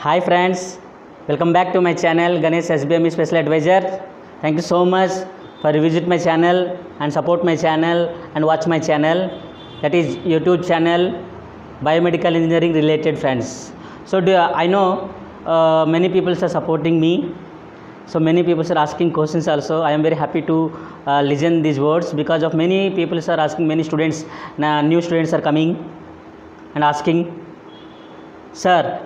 Hi friends, welcome back to my channel Ganesh SBME Special Advisor. Thank you so much for visit my channel and support my channel and watch my channel. That is YouTube channel Biomedical Engineering related friends. So I know many people are supporting me. So many people are asking questions also. I am very happy to listen these words because of many people are asking, many students, new students are coming and asking, sir,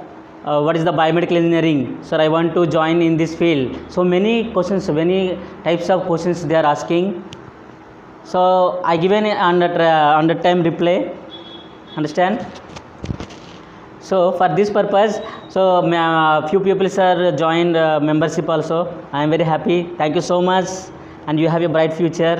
what is the biomedical engineering? Sir, I want to join in this field. So many questions, many types of questions they are asking. So I given under time reply. Understand? So for this purpose, so few people are joined membership also. I am very happy. Thank you so much, and you have a bright future.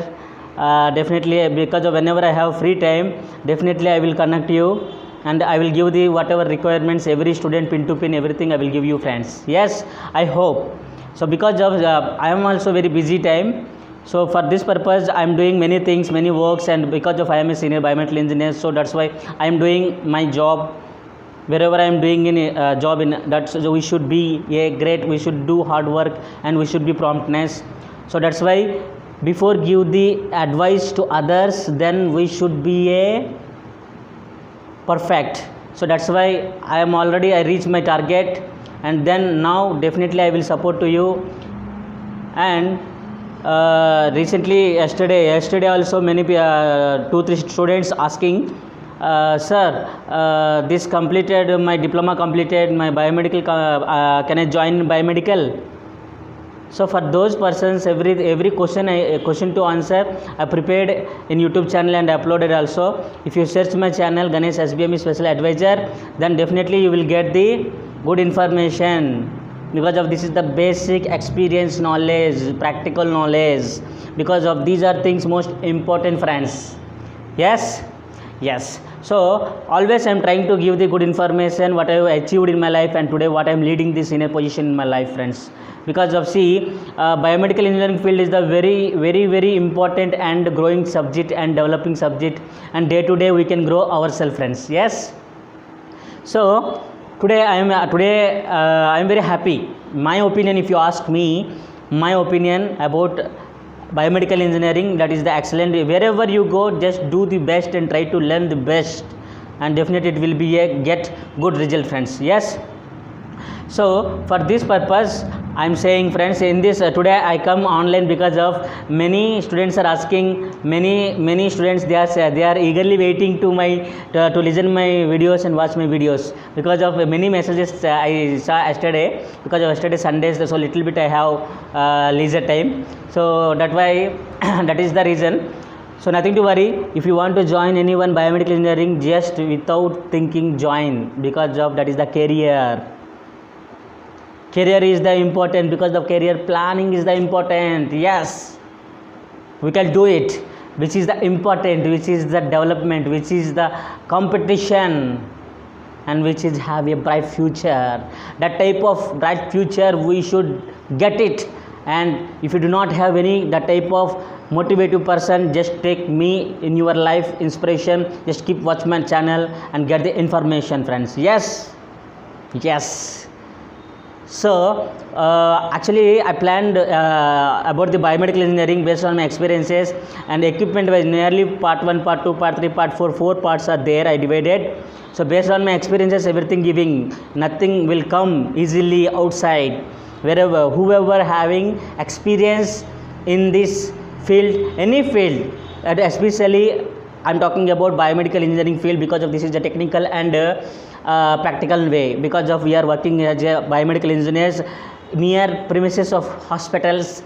Definitely, because of whenever I have free time, definitely I will connect you. And I will give the whatever requirements, every student pin to pin, everything I will give you friends. Yes, I hope. So because of I am also very busy time. So for this purpose I am doing many things, many works, and because of I am a senior biomedical engineer, so that's why I am doing my job. Wherever I am doing in a job in that, so we should be a great, we should do hard work, and we should be promptness. So that's why before give the advice to others, then we should be a perfect. So that's why I reached my target, and then now definitely I will support to you. And recently yesterday also many 2-3 students asking, sir, this completed, my diploma completed, my biomedical, can I join biomedical? So for those persons, every question to answer I prepared in YouTube channel and uploaded also. If you search my channel Ganesh SBME Special Advisor, then definitely you will get the good information, because of this is the basic experience knowledge, practical knowledge, because of these are things most important friends. Yes. So always I am trying to give the good information what I have achieved in my life, and today what I am leading this senior position in my life friends. Because of biomedical engineering field is the very important and growing subject and developing subject, and day to day we can grow ourselves friends. Yes. So today I am very happy. My opinion, if you ask me, my opinion about biomedical engineering, that is the excellent. Wherever you go, just do the best and try to learn the best, and definitely it will be get good result friends. Yes. So for this purpose I am saying friends, in this today I come online because of many students are asking, many students they are eagerly waiting to listen my videos and watch my videos, because of many messages I saw yesterday. Because of yesterday Sundays, so little bit I have leisure time, so that why that is the reason. So nothing to worry. If you want to join anyone biomedical engineering, just without thinking join, because of that is the career. Career is the important, because the career planning is the important. Yes, we can do it, which is the important, which is the development, which is the competition, and which is have a bright future. That type of bright future we should get it. And if you do not have any that type of motivative person, just take me in your life inspiration. Just keep watch my channel and get the information friends. Yes. So actually I planned about the biomedical engineering based on my experiences and equipment wise. Nearly part 1, part 2, part 3, part 4, 4 parts are there I divided. So based on my experiences, everything giving, nothing will come easily outside. Whoever having experience in this field, any field, especially I am talking about biomedical engineering field, because of this is the technical and practical way, because of we are working as a biomedical engineers near premises of hospitals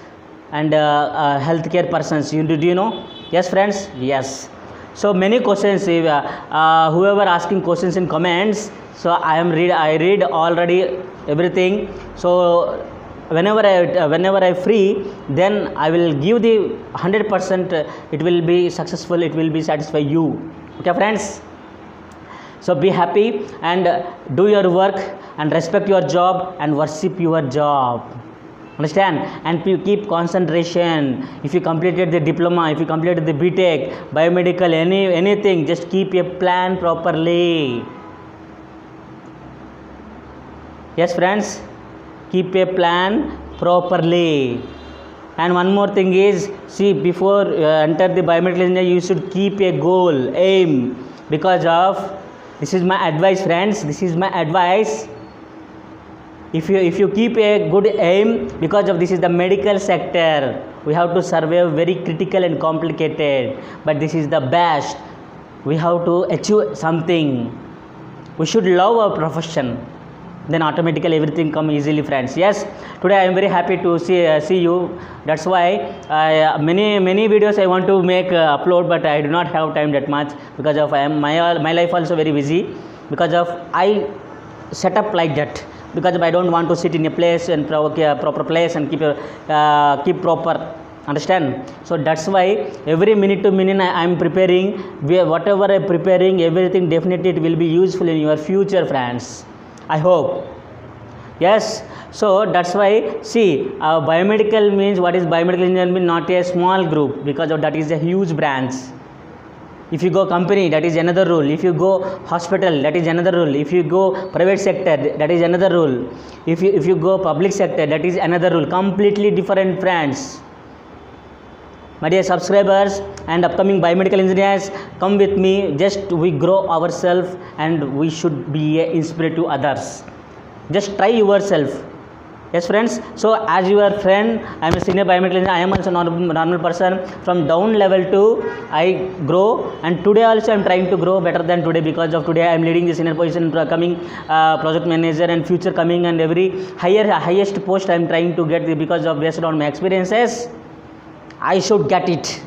and healthcare persons. Do you know? Yes friends. Yes. So many questions, whoever asking questions in comments, so I read already everything. So whenever I free, then I will give the 100%. It will be successful, it will be satisfy you. Okay friends. So be happy and do your work and respect your job and worship your job. Understand? And keep concentration. If you completed the diploma, if you completed the BTech, biomedical, anything, just keep a plan properly. Yes friends, keep a plan properly. And one more thing is, see, before enter the biomedical engineering, you should keep a goal, aim, because of, this is my advice friends, this is my advice. If you keep a good aim, because of this is the medical sector, we have to survive very critical and complicated, but this is the best. We have to achieve something. We should love our profession, then automatically everything come easily friends. Yes, today I am very happy to see you. That's why many videos I want to make upload, but I do not have time that much, because of my life also very busy, because of I set up like that, because I don't want to sit in a place and proper place and keep proper, understand. So that's why every minute to minute I am preparing. Whatever I am preparing, everything definitely it will be useful in your future friends, I hope. Yes, so that's why, see, biomedical means, what is biomedical engineering means, not a small group, because of that is a huge branch. If you go company, that is another rule. If you go hospital, that is another rule. If you go private sector, that is another rule. If you go public sector, that is another rule. Completely different friends. My dear subscribers and upcoming biomedical engineers, come with me. Just we grow ourselves, and we should be an inspiration to others. Just try yourself. Yes friends, so as your friend, I am a senior biomedical engineer. I am also normal person. From down level to I grow, and today also I am trying to grow better than today, because of today I am leading the senior position, coming project manager, and future coming, and every highest post I am trying to get, because of based on my experiences. I should get it.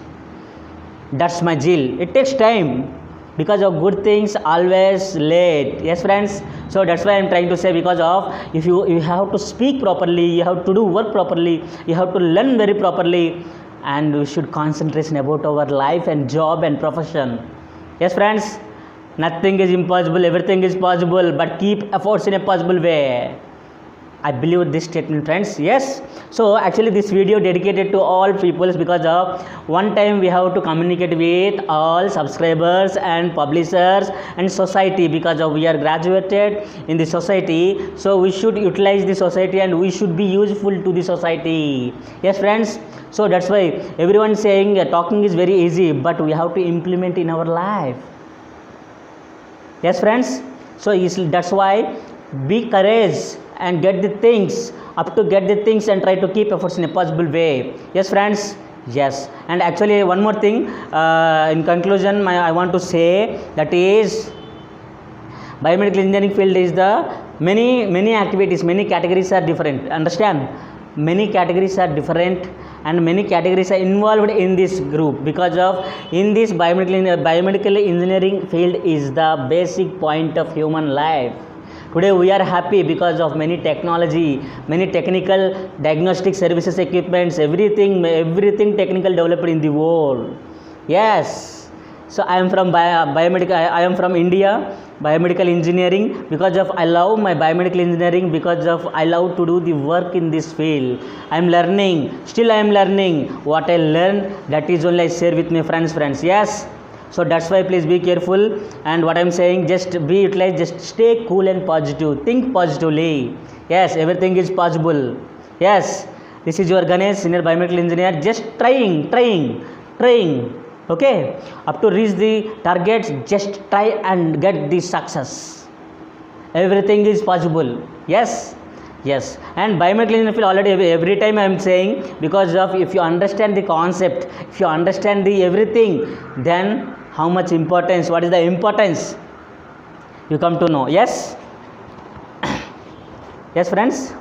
That's my zeal. It takes time, because of good things always late. Yes friends, so that's why I am trying to say, because of if you have to speak properly, you have to do work properly, you have to learn very properly, and we should concentration about our life and job and profession. Yes friends, nothing is impossible, everything is possible, but keep efforts in a possible way. I believe this statement friends. Yes, so actually this video dedicated to all peoples, because of one time we have to communicate with all subscribers and publishers and society, because of we are graduated in the society, so we should utilize the society, and we should be useful to the society. Yes friends, so that's why everyone saying talking is very easy, but we have to implement in our life. Yes friends, so that's why be courage and get the things and try to keep efforts in a possible way. Yes friends, yes. And actually one more thing, in conclusion, I want to say, that is biomedical engineering field is the many activities, many categories are different, understand, many categories are different, and many categories are involved in this group, because of in this biomedical engineering field is the basic point of human life. Today we are happy because of many technology, many technical diagnostic services equipments, everything technical developed in the world. Yes, so I am from biomedical. I am from India, biomedical engineering, because of I love my biomedical engineering, because of I love to do the work in this field. I am learning, still I am learning. What I learn, that is only I share with my friends. Yes. So that's why please be careful, and what I am saying, just be utilized, just stay cool and positive, think positively. Yes, everything is possible. Yes, this is your Ganesh, senior biomedical engineer, just trying, okay, up to reach the targets, just try and get the success. Everything is possible. Yes, and biomedical engineering already every time I am saying, because of if you understand the concept, if you understand the everything, then how much importance, what is the importance, you come to know. Yes, yes friends.